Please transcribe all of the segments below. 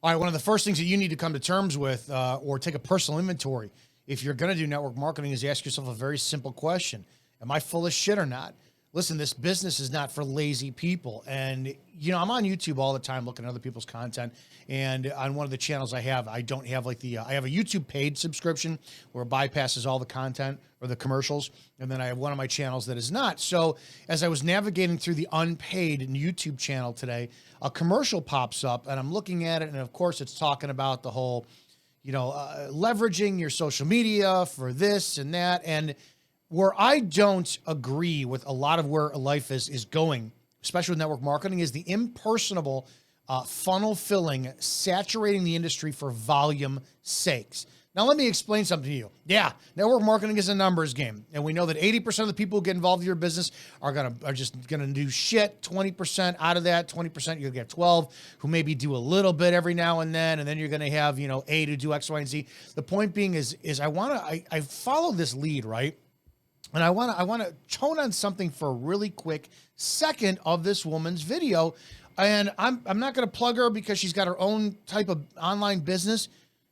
All right, one of the first things that you need to come to terms with or take a personal inventory if you're going to do network marketing is ask yourself a very simple question. Am I full of shit or not? Listen, this business is not for lazy people. And, you know, I'm on YouTube all the time looking at other people's content. And on one of the channels I don't have like I have a YouTube paid subscription where it bypasses all the content or the commercials. And then I have one of my channels that is not. So as I was navigating through the unpaid YouTube channel today, a commercial pops up and I'm looking at it. And of course it's talking about the whole, leveraging your social media for this and that. And where I don't agree with a lot of where life is going, especially with network marketing, is the impersonable funnel filling, saturating the industry for volume sakes. Now, let me explain something to you. Yeah, network marketing is a numbers game. And we know that 80% of the people who get involved in your business are just going to do shit. 20% out of that, 20% you'll get 12 who maybe do a little bit every now and then you're going to have, 8 who do X, Y, and Z. The point being is I follow this lead, right? And I want to tone on something for a really quick second of this woman's video. And I'm not going to plug her because she's got her own type of online business,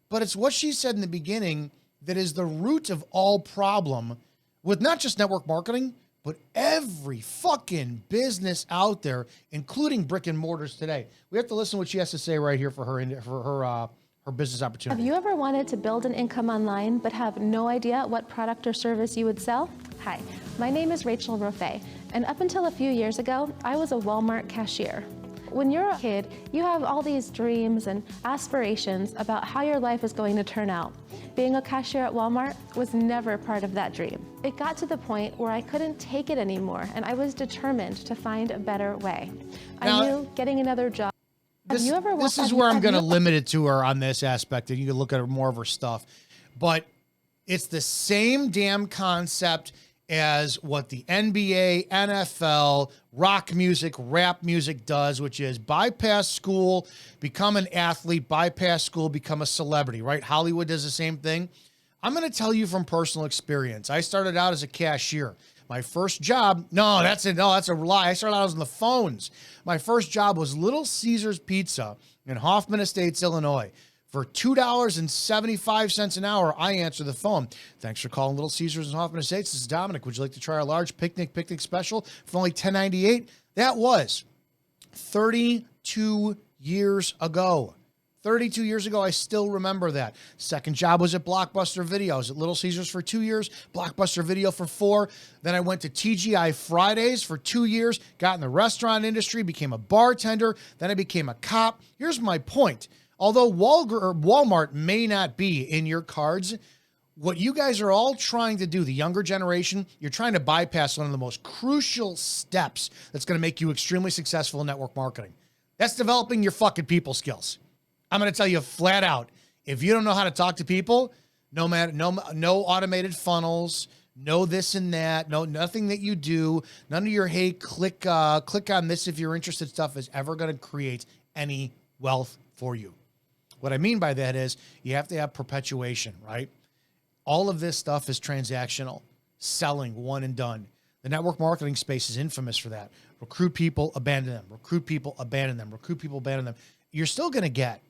but it's what she said in the beginning that is the root of all problem with not just network marketing, but every fucking business out there, including brick and mortars today. We have to listen to what she has to say right here for her business opportunity. Have you ever wanted to build an income online but have no idea what product or service you would sell? Hi, my name is Rachel Rofe, and up until a few years ago, I was a Walmart cashier. When you're a kid, you have all these dreams and aspirations about how your life is going to turn out. Being a cashier at Walmart was never part of that dream. It got to the point where I couldn't take it anymore, and I was determined to find a better way. I knew getting another job. This is where I'm going to limit it to her on this aspect, and you can look at more of her stuff. But it's the same damn concept as what the NBA, NFL, rock music, rap music does, which is bypass school, become an athlete, bypass school, become a celebrity, right? Hollywood does the same thing. I'm going to tell you from personal experience. I started out as a cashier. My first job, that's a lie. I started out on the phones. My first job was Little Caesars Pizza in Hoffman Estates, Illinois. For $2.75 an hour, I answer the phone. Thanks for calling Little Caesars in Hoffman Estates. This is Dominic. Would you like to try our large picnic special for only $10.98? That was 32 years ago. 32 years ago, I still remember that. Second job was at Blockbuster Video. I was at Little Caesars for 2 years, Blockbuster Video for 4. Then I went to TGI Fridays for 2 years, got in the restaurant industry, became a bartender. Then I became a cop. Here's my point. Although Walmart may not be in your cards, what you guys are all trying to do, the younger generation, you're trying to bypass one of the most crucial steps that's going to make you extremely successful in network marketing. That's developing your fucking people skills. I'm going to tell you flat out, if you don't know how to talk to people, no automated funnels, no this and that, nothing that you do, none of your, hey, click on this if you're interested stuff is ever going to create any wealth for you. What I mean by that is you have to have perpetuation, right? All of this stuff is transactional, selling, one and done. The network marketing space is infamous for that. Recruit people, abandon them. Recruit people, abandon them. Recruit people, abandon them. You're still going to get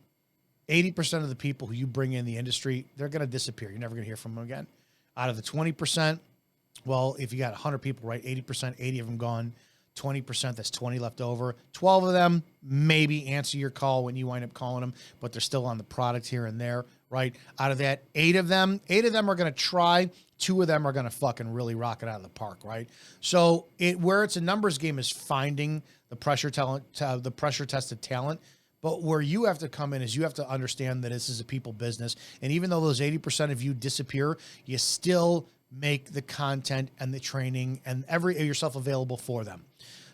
80% of the people who you bring in the industry, they're going to disappear. You're never going to hear from them again. Out of the 20%, well, if you got 100 people, right, 80%, 80 of them gone. 20%, that's 20 left over. 12 of them maybe answer your call when you wind up calling them, but they're still on the product here and there, right? Out of that, 8 of them are going to try. 2 of them are going to fucking really rock it out of the park, right? So where it's a numbers game is finding the pressure tested talent. But where you have to come in is you have to understand that this is a people business. And even though those 80% of you disappear, you still make the content and the training and yourself available for them.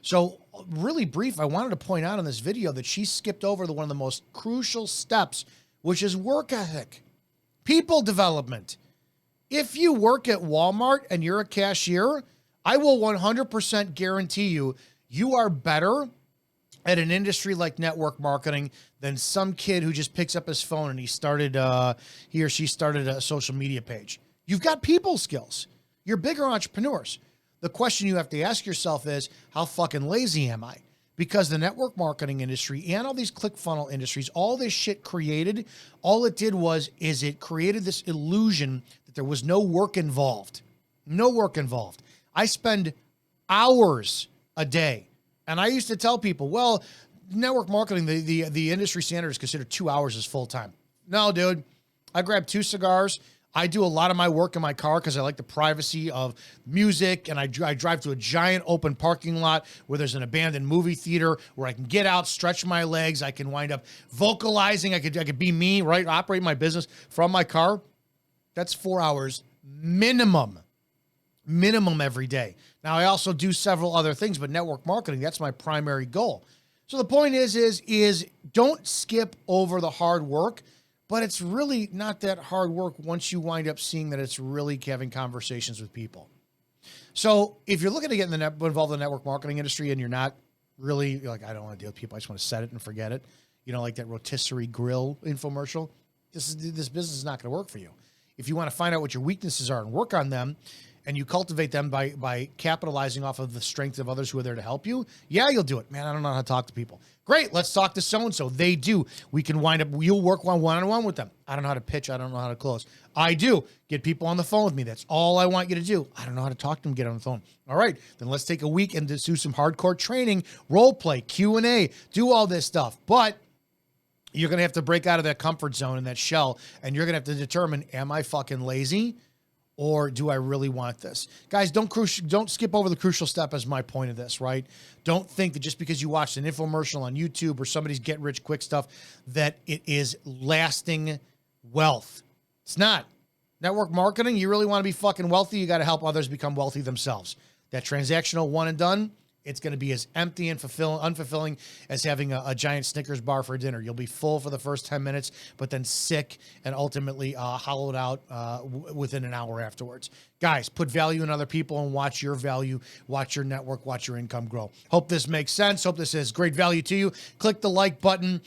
So really brief, I wanted to point out in this video that she skipped over one of the most crucial steps, which is work ethic, people development. If you work at Walmart and you're a cashier, I will 100% guarantee you are better at an industry like network marketing than some kid who just picks up his phone and he or she started a social media page. You've got people skills. You're bigger entrepreneurs. The question you have to ask yourself is, how fucking lazy am I? because the network marketing industry and all these ClickFunnels industries, all this shit created, all it did is it created this illusion that there was no work involved. No work involved. I spend hours a day. And I used to tell people, well, network marketing, the industry standard is considered 2 hours as full time. No, dude. I grab 2 cigars. I do a lot of my work in my car because I like the privacy of music, and I drive to a giant open parking lot where there's an abandoned movie theater where I can get out, stretch my legs. I can wind up vocalizing. I could be me, right? Operate my business from my car. That's 4 hours minimum every day. Now, I also do several other things, but network marketing, that's my primary goal. So the point is don't skip over the hard work, but it's really not that hard work once you wind up seeing that it's really having conversations with people. So if you're looking to get involved in the network marketing industry and you're not really, you're like, I don't want to deal with people, I just want to set it and forget it. You know, like that rotisserie grill infomercial. This business is not going to work for you. If you want to find out what your weaknesses are and work on them, and you cultivate them by capitalizing off of the strength of others who are there to help you, yeah, you'll do it. Man, I don't know how to talk to people. Great, let's talk to so-and-so. They do. We can wind up, you'll work one-on-one with them. I don't know how to pitch. I don't know how to close. I do. Get people on the phone with me. That's all I want you to do. I don't know how to talk to them, get on the phone. All right, then let's take a week and just do some hardcore training, role play, Q&A, do all this stuff. But you're going to have to break out of that comfort zone and that shell, and you're going to have to determine, am I fucking lazy? Or do I really want this? Guys, don't skip over the crucial step as my point of this, right? Don't think that just because you watched an infomercial on YouTube or somebody's get-rich-quick stuff that it is lasting wealth. It's not. Network marketing, you really want to be fucking wealthy, you got to help others become wealthy themselves. That transactional one and done, it's going to be as empty and unfulfilling as having a giant Snickers bar for dinner. You'll be full for the first 10 minutes, but then sick and ultimately hollowed out within an hour afterwards. Guys, put value in other people and watch your value, watch your network, watch your income grow. Hope this makes sense. Hope this is great value to you. Click the like button.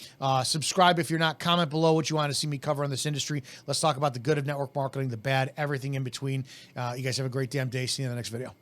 Subscribe if you're not. Comment below what you want to see me cover in this industry. Let's talk about the good of network marketing, the bad, everything in between. You guys have a great damn day. See you in the next video.